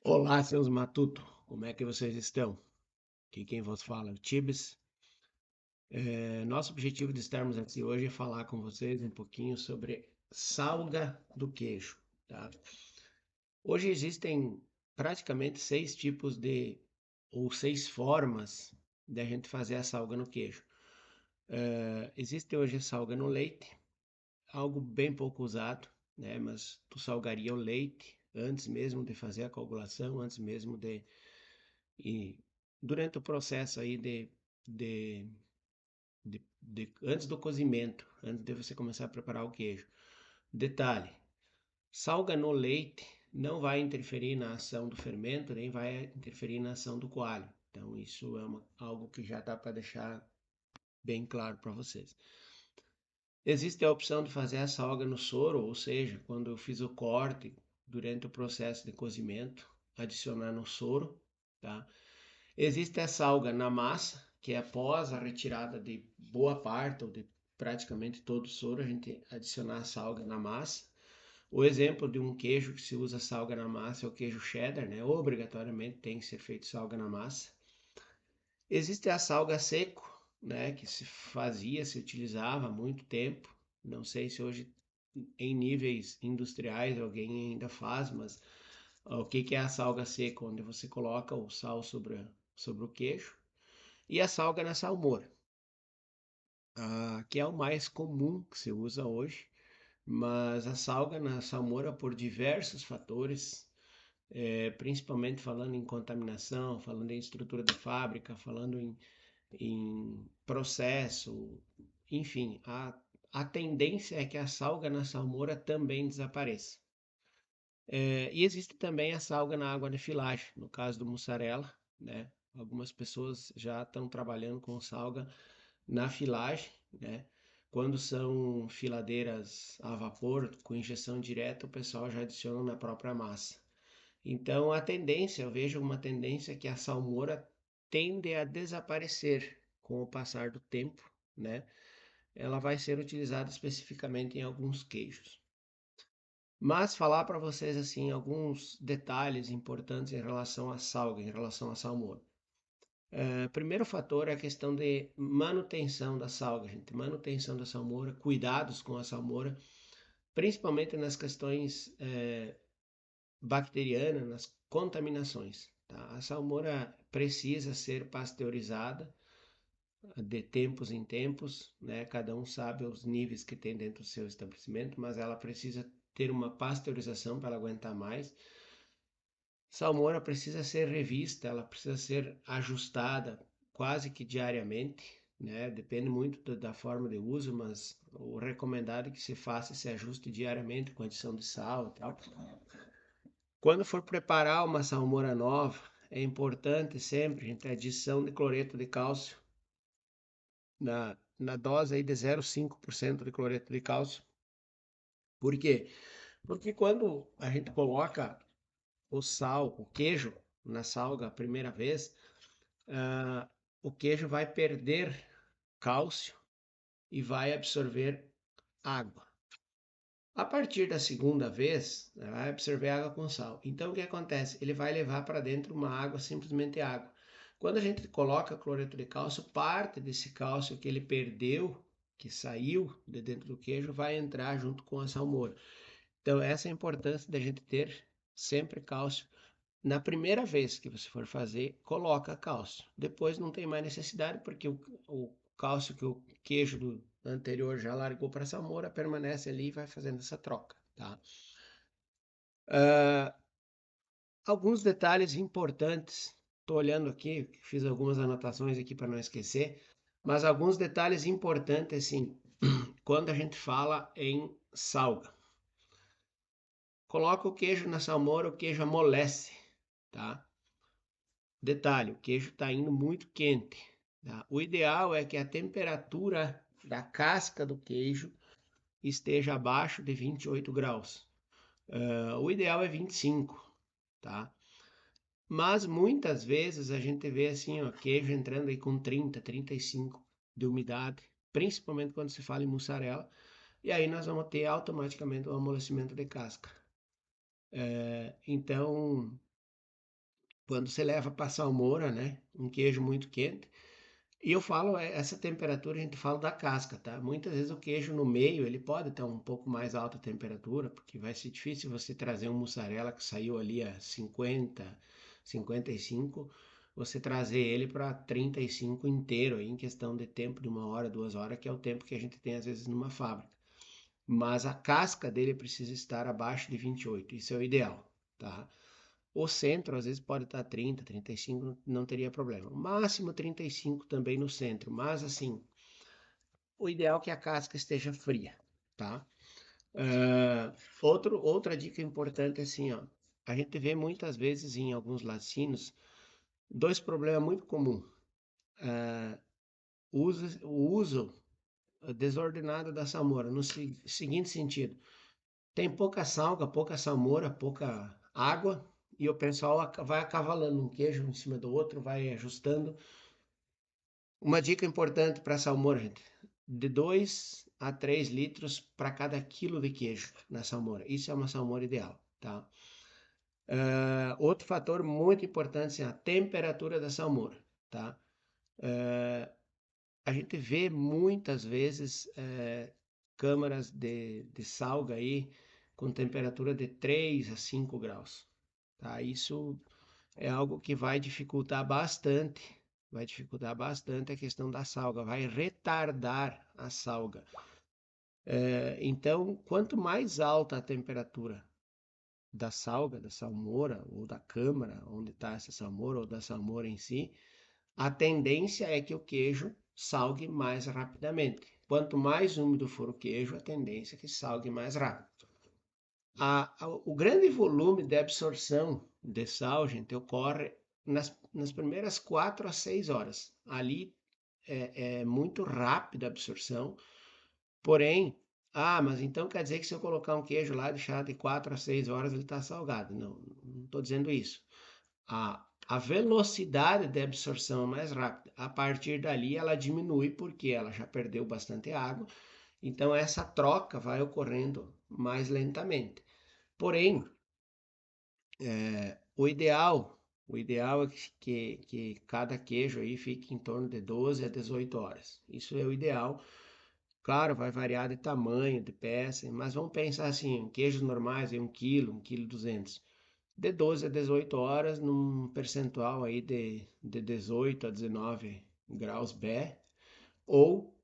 Olá, seus matutos, como é que vocês estão? Aqui quem vos fala é o Tibes. Nosso objetivo de estarmos aqui hoje é falar com vocês um pouquinho sobre salga do queijo, tá? Hoje existem praticamente seis tipos ou seis formas de a gente fazer a salga no queijo. Existe hoje a salga no leite, algo bem pouco usado, né? Mas tu salgaria o leite antes mesmo de fazer a coagulação, antes mesmo e durante o processo aí de, antes do cozimento, antes de você começar a preparar o queijo. Detalhe: salga no leite não vai interferir na ação do fermento, nem vai interferir na ação do coalho. Então, isso é algo que já dá para deixar bem claro para vocês. Existe a opção de fazer a salga no soro, ou seja, quando eu fiz o corte durante o processo de cozimento, adicionar no soro, tá? Existe a salga na massa, que é após a retirada de boa parte ou de praticamente todo o soro, a gente adicionar a salga na massa. O exemplo de um queijo que se usa salga na massa é o queijo cheddar, né? Obrigatoriamente tem que ser feito salga na massa. Existe a salga seco, né? Que se utilizava há muito tempo. Não sei se hoje em níveis industriais alguém ainda faz, mas o que que é a salga seca? Onde você coloca o sal sobre o queijo. E a salga na salmoura, que é o mais comum que se usa hoje, mas a salga na salmoura, por diversos fatores, principalmente falando em contaminação, falando em estrutura de fábrica, falando em processo, enfim, a tendência é que a salga na salmoura também desapareça. E existe também a salga na água de filagem, no caso do mussarela, né? Algumas pessoas já estão trabalhando com salga na filagem, né? Quando são filadeiras a vapor, com injeção direta, o pessoal já adiciona na própria massa. Então, a tendência, eu vejo uma tendência que a salmoura tende a desaparecer com o passar do tempo, né? Ela vai ser utilizada especificamente em alguns queijos. Mas falar para vocês assim alguns detalhes importantes em relação à salga, em relação à salmoura. Primeiro fator é a questão de manutenção da salga, gente. Manutenção da salmoura, cuidados com a salmoura, principalmente nas questões bacterianas, nas contaminações. Tá? A salmoura precisa ser pasteurizada de tempos em tempos, né? Cada um sabe os níveis que tem dentro do seu estabelecimento, mas ela precisa ter uma pasteurização para ela aguentar mais. Salmoura precisa ser revista, ela precisa ser ajustada quase que diariamente, né? Depende muito da forma de uso, mas o recomendado é que se faça esse ajuste diariamente com adição de sal e tal. Quando for preparar uma salmoura nova, é importante sempre, gente, a adição de cloreto de cálcio na dose aí de 0,5% de cloreto de cálcio. Por quê? Porque quando a gente coloca o sal, o queijo na salga a primeira vez, ah, o queijo vai perder cálcio e vai absorver água. A partir da segunda vez, vai absorver água com sal. Então, o que acontece? Ele vai levar para dentro uma água, simplesmente água. Quando a gente coloca cloreto de cálcio, parte desse cálcio que ele perdeu, que saiu de dentro do queijo, vai entrar junto com a salmoura. Então, essa é a importância da gente ter sempre cálcio. Na primeira vez que você for fazer, coloca cálcio. Depois não tem mais necessidade, porque o cálcio que o queijo do anterior já largou para a salmoura permanece ali e vai fazendo essa troca, tá? Ah, alguns detalhes importantes. Estou olhando aqui, fiz algumas anotações aqui para não esquecer, mas alguns detalhes importantes, assim, quando a gente fala em salga. Coloca o queijo na salmoura, o queijo amolece, tá? Detalhe, o queijo está indo muito quente, tá? O ideal é que a temperatura da casca do queijo esteja abaixo de 28 graus. O ideal é 25, tá? Mas muitas vezes a gente vê assim, ó, queijo entrando aí com 30, 35 de umidade, principalmente quando se fala em mussarela, e aí nós vamos ter automaticamente o amolecimento de casca. Então, quando você leva para salmoura, né? Um queijo muito quente. E eu falo, essa temperatura a gente fala da casca, tá? Muitas vezes o queijo no meio, ele pode estar um pouco mais alta a temperatura, porque vai ser difícil você trazer um mussarela que saiu ali a 50, 55, você trazer ele para 35 inteiro aí, em questão de tempo de 1 hora, 2 horas, que é o tempo que a gente tem às vezes numa fábrica. Mas a casca dele precisa estar abaixo de 28, isso é o ideal, tá? O centro às vezes pode estar 30, 35, não teria problema. Máximo 35 também no centro, mas assim, o ideal é que a casca esteja fria, tá? Outra dica importante é assim, ó, a gente vê muitas vezes em alguns laticínios dois problemas muito comuns. O uso desordenado da salmoura, no seguinte sentido: tem pouca salga, pouca salmoura, pouca água, e o pessoal vai acavalando um queijo em cima do outro, vai ajustando. Uma dica importante para salmoura, gente: de 2 a 3 litros para cada quilo de queijo na salmoura. Isso é uma salmoura ideal, tá? Outro fator muito importante é a temperatura da salmoura, tá? A gente vê muitas vezes câmaras de salga aí com temperatura de 3 a 5 graus, tá? Isso é algo que vai dificultar bastante a questão da salga, vai retardar a salga. Então, quanto mais alta a temperatura da salga, da salmoura ou da câmara onde está essa salmoura ou da salmoura em si, a tendência é que o queijo salgue mais rapidamente. Quanto mais úmido for o queijo, a tendência é que salgue mais rápido. O grande volume de absorção de sal, gente, ocorre nas primeiras 4 a 6 horas. Ali é muito rápida a absorção, porém, mas então quer dizer que se eu colocar um queijo lá e deixar de 4 a 6 horas ele está salgado. Não, não estou dizendo isso. A velocidade de absorção é mais rápida. A partir dali ela diminui porque ela já perdeu bastante água, então essa troca vai ocorrendo mais lentamente. Porém, o ideal é que cada queijo aí fique em torno de 12 a 18 horas. Isso é o ideal. Claro, vai variar de tamanho, de peça, mas vamos pensar assim, em queijos normais, em 1 quilo, 200. De 12 a 18 horas, num percentual aí de 18 a 19 graus B, ou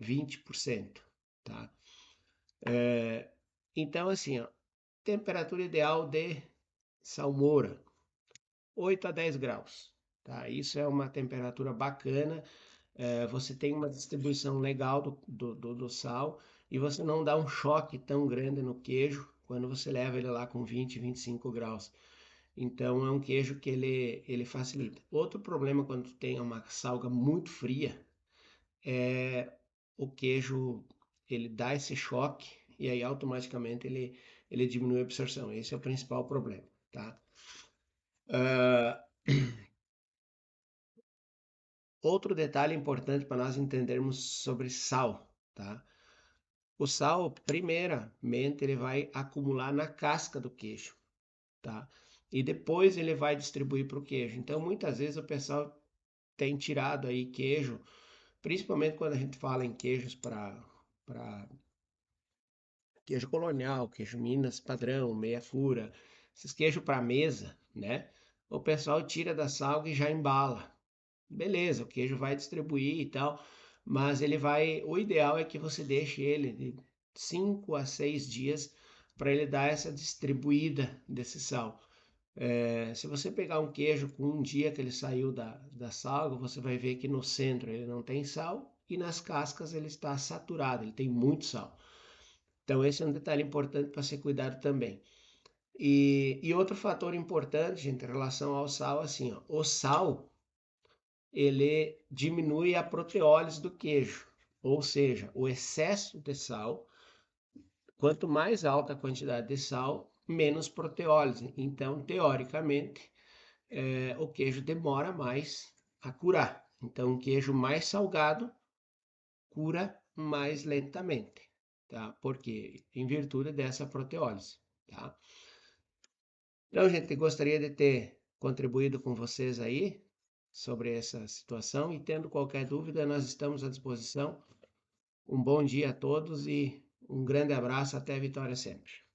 20%, tá? Então, assim, ó, temperatura ideal de salmoura, 8 a 10 graus, tá? Isso é uma temperatura bacana, você tem uma distribuição legal do sal e você não dá um choque tão grande no queijo quando você leva ele lá com 20, 25 graus. Então é um queijo que ele facilita. Outro problema quando tem uma salga muito fria é o queijo, ele dá esse choque e aí automaticamente ele diminui a absorção. Esse é o principal problema, tá? Ah, outro detalhe importante para nós entendermos sobre sal, tá? O sal, primeiramente, ele vai acumular na casca do queijo, tá? E depois ele vai distribuir para o queijo. Então, muitas vezes o pessoal tem tirado aí queijo, principalmente quando a gente fala em queijos para queijo colonial, queijo Minas padrão, meia fura, esses queijos para mesa, né? O pessoal tira da salga e já embala. Beleza, o queijo vai distribuir e tal, mas o ideal é que você deixe ele de 5 a 6 dias para ele dar essa distribuída desse sal. Se você pegar um queijo com um dia que ele saiu da salga, você vai ver que no centro ele não tem sal e nas cascas ele está saturado, ele tem muito sal. Então esse é um detalhe importante para ser cuidado também. E outro fator importante, gente, em relação ao sal, assim, ó, o sal ele diminui a proteólise do queijo, ou seja, o excesso de sal, quanto mais alta a quantidade de sal, menos proteólise. Então, teoricamente, o queijo demora mais a curar. Então, um queijo mais salgado cura mais lentamente, tá? Porque em virtude dessa proteólise, tá? Então, gente, gostaria de ter contribuído com vocês aí sobre essa situação e tendo qualquer dúvida, nós estamos à disposição. Um bom dia a todos e um grande abraço, até a vitória sempre.